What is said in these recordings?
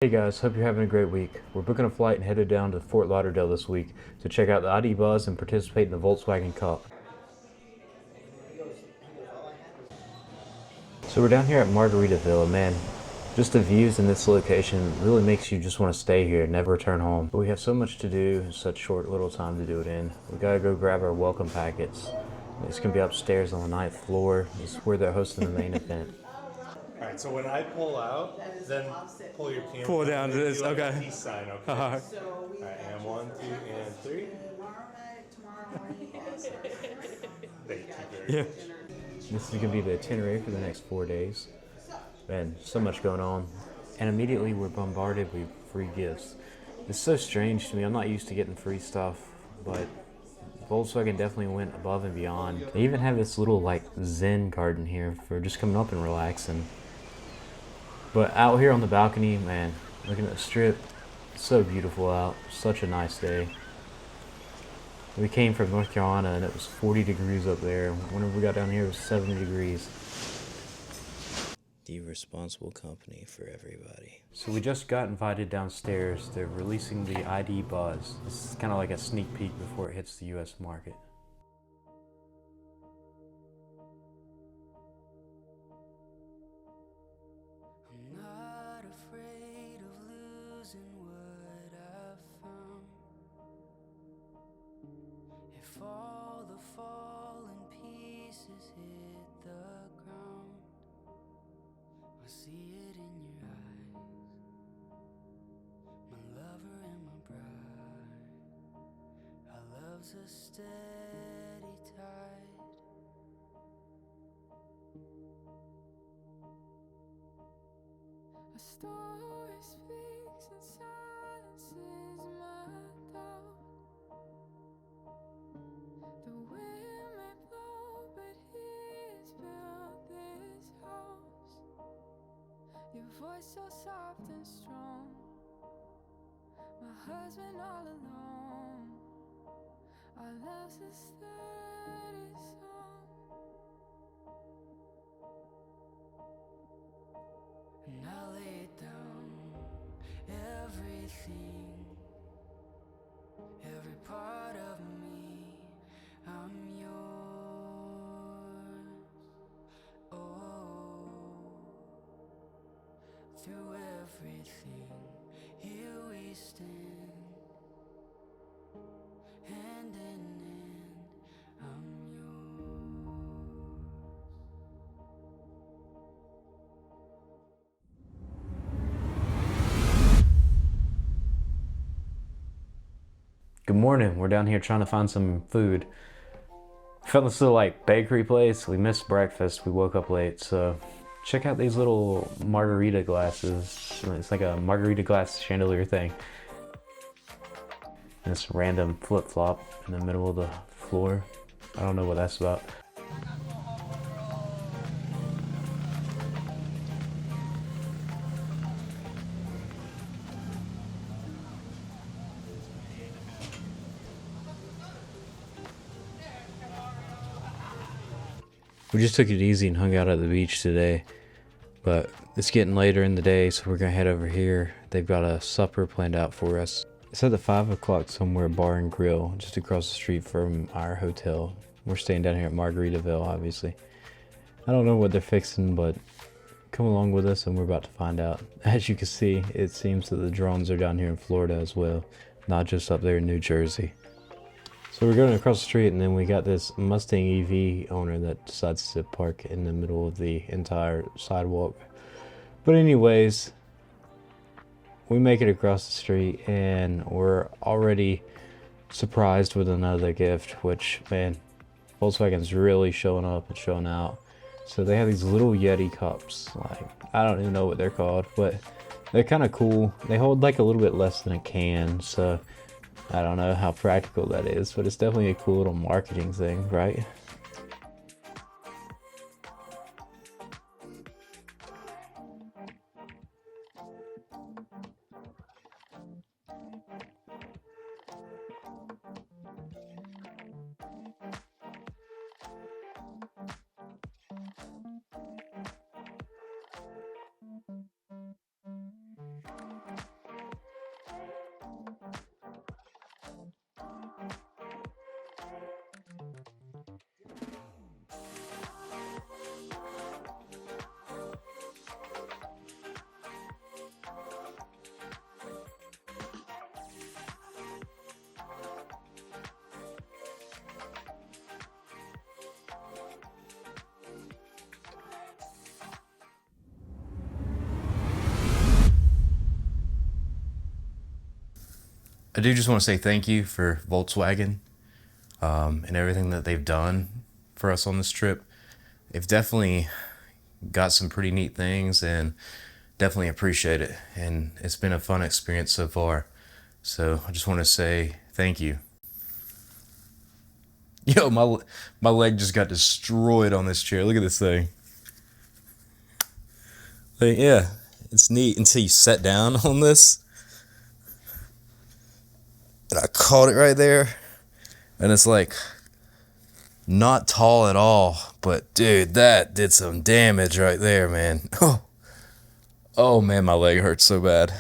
Hey guys, hope you're having a great week. We're booking a flight and headed down to Fort Lauderdale this week to check out the ID Buzz and participate in the Volkswagen Cup. So we're down here at Margaritaville, and man, just the views in this location really makes you just want to stay here and never return home. But we have so much to do in such short little time to do it in. We gotta go grab our welcome packets. It's gonna be upstairs on the 9th floor. It's where they're hosting the main event. All right, so when I pull out, then pull your camera. Pull down to this, Like okay. a peace sign, okay? Uh-huh. All right, and 1, 2, and 3. Thank you very much. This is gonna be the itinerary for the next 4 days. Man, so much going on. And immediately we're bombarded with free gifts. It's so strange to me. I'm not used to getting free stuff, but Volkswagen definitely went above and beyond. They even have this little like Zen garden here for just coming up and relaxing. But out here on the balcony, man, looking at the strip, it's so beautiful out. Such a nice day. We came from North Carolina and it was 40 degrees up there. Whenever we got down here, it was 70 degrees. The responsible company for everybody. So we just got invited downstairs. They're releasing the ID Buzz. This is kind of like a sneak peek before it hits the US market. I'm not afraid of losing what I've found. If all the fallen pieces hit the ground, I see it in your eyes, my lover and my bride. Our love's a steady tide. A story speaks and silences my doubt. The wind may blow, but he's built this house. Your voice so soft and strong, my husband all alone. Our love's a steady song. And I lay down everything, every part of me, I'm yours. Oh, through everything, here we stand, hand in hand, I'm yours. Good morning. We're down here trying to find some food. Found this little like bakery place. We missed breakfast. We woke up late, so check out these little margarita glasses. It's like a margarita glass chandelier thing. And this random flip-flop in the middle of the floor. I don't know what that's about. We just took it easy and hung out at the beach today, but it's getting later in the day, so we're gonna head over here. They've got a supper planned out for us. It's at the 5 o'clock somewhere bar and grill, just across the street from our hotel. We're staying down here at Margaritaville, obviously. I don't know what they're fixing, but come along with us and we're about to find out. As you can see, it seems that the drones are down here in Florida as well, not just up there in New Jersey. So we're going across the street, and then we got this Mustang EV owner that decides to park in the middle of the entire sidewalk. But anyways, we make it across the street and we're already surprised with another gift, which, man, Volkswagen's really showing up and showing out. So they have these little Yeti cups. Like, I don't even know what they're called, but they're kind of cool. They hold like a little bit less than a can, so I don't know how practical that is, but it's definitely a cool little marketing thing, right? I do just want to say thank you for Volkswagen and everything that they've done for us on this trip. They've definitely got some pretty neat things and definitely appreciate it. And it's been a fun experience so far. So I just want to say thank you. Yo, my leg just got destroyed on this chair. Look at this thing. Like, yeah, it's neat until you sat down on this. And I caught it right there. And it's like not tall at all. But dude, that did some damage right there, man. Oh man, my leg hurts so bad.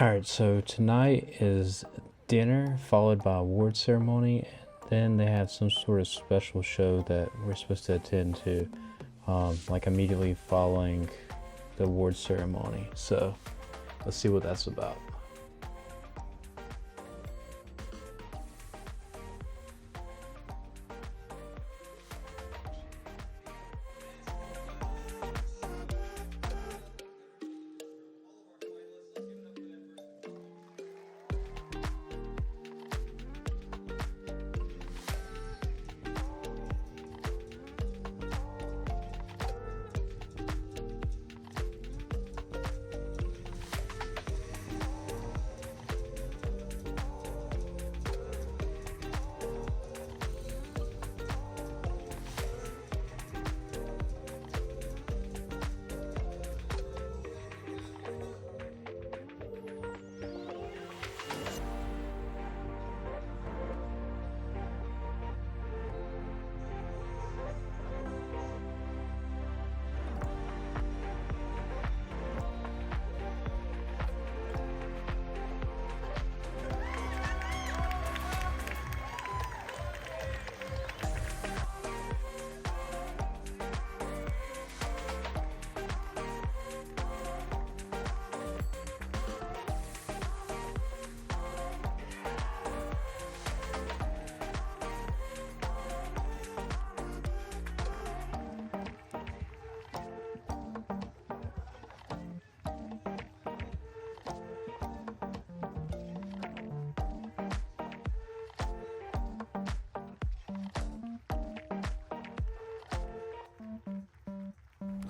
Alright, so tonight is dinner followed by award ceremony, and then they have some sort of special show that we're supposed to attend to, like immediately following the award ceremony. So let's see what that's about.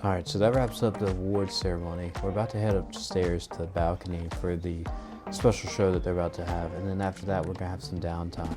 Alright, so that wraps up the award ceremony. We're about to head upstairs to the balcony for the special show that they're about to have, and then after that we're going to have some downtime.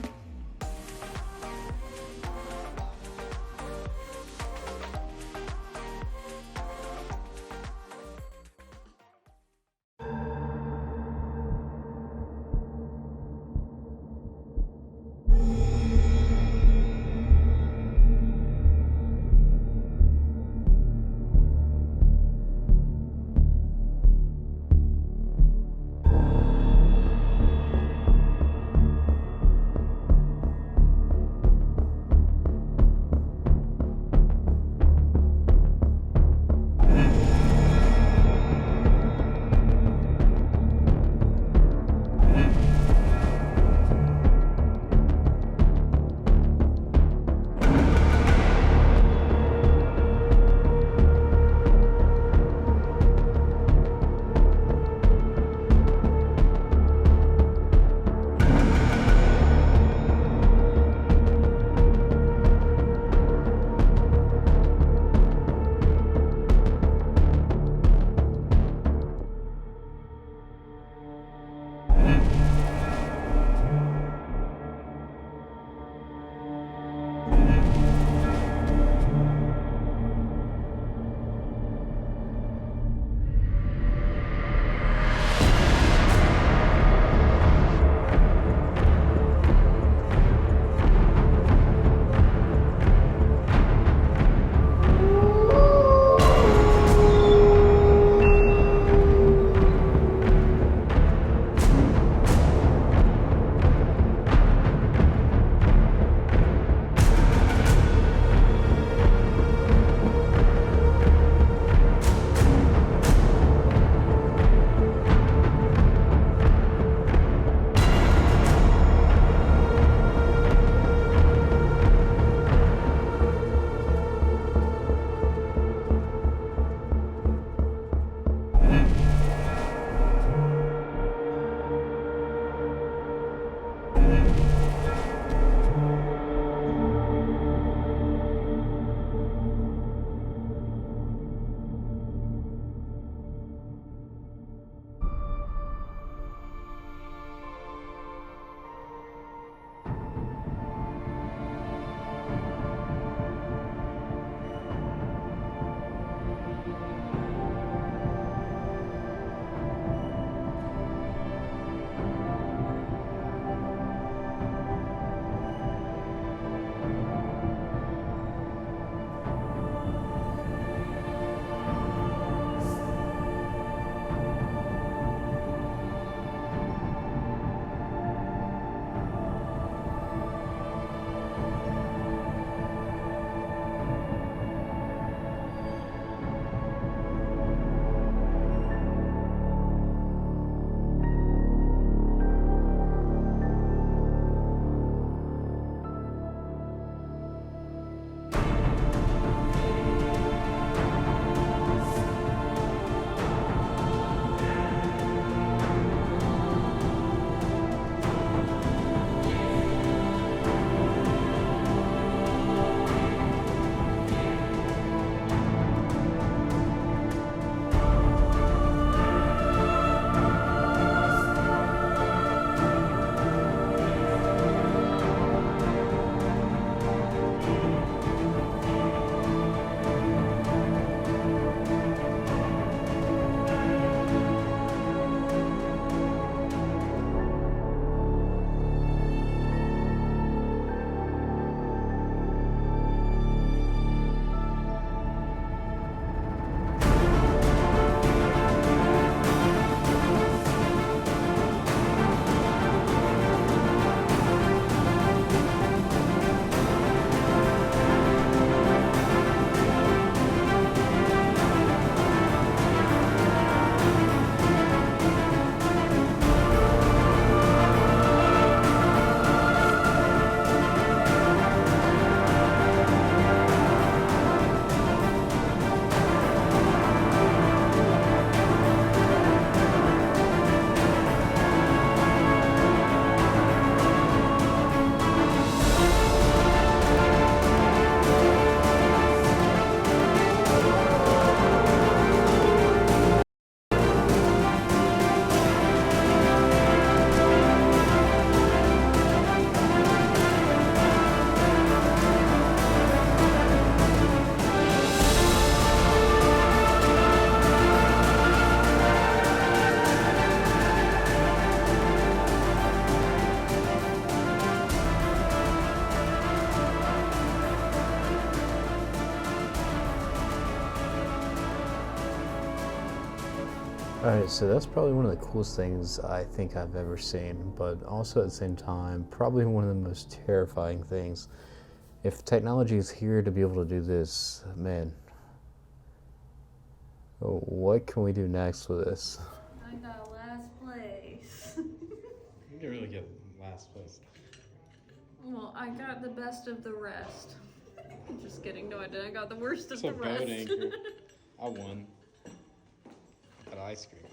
Alright, so that's probably one of the coolest things I think I've ever seen, but also at the same time, probably one of the most terrifying things. If technology is here to be able to do this, man, what can we do next with this? I got last place. You can really get last place. Well, I got the best of the rest. Just kidding, no I didn't. I got the worst of So the rest. boat anchor. I won. At ice cream.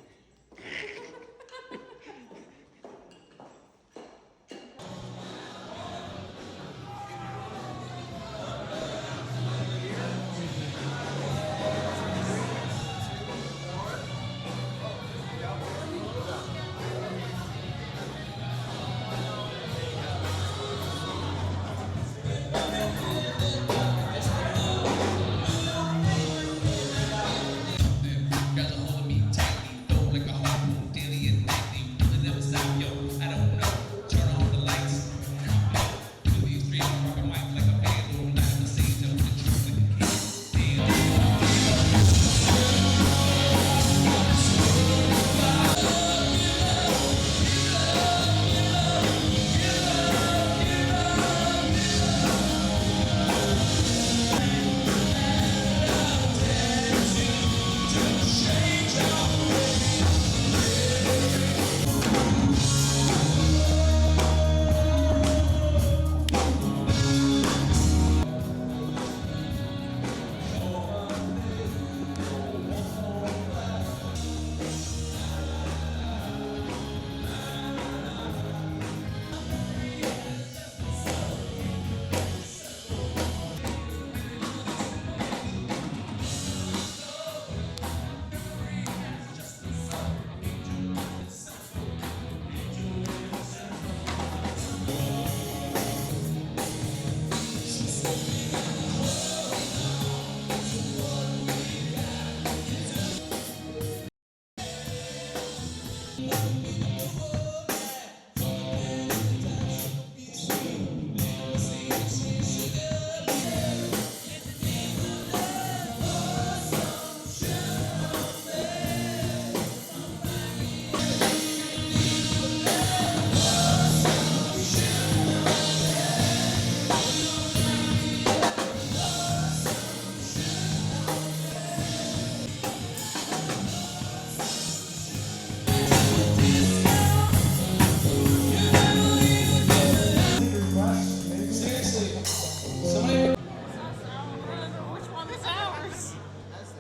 Which one is ours?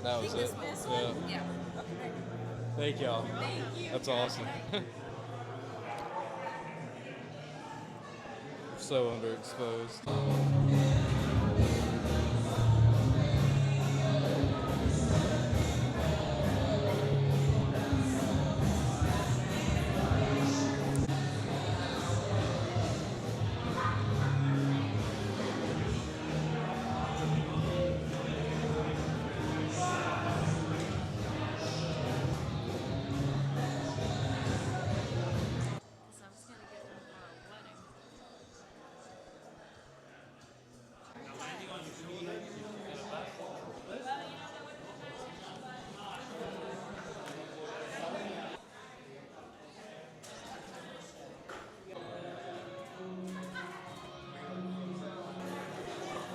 That was it. This one? Yeah. Thank y'all. Thank you. That's awesome. So underexposed. So I'm just gonna get them for a wedding.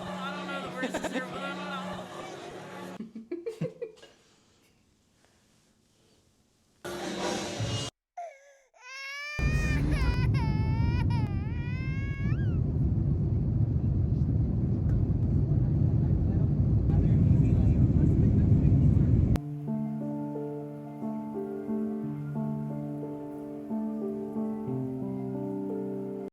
I don't know the words to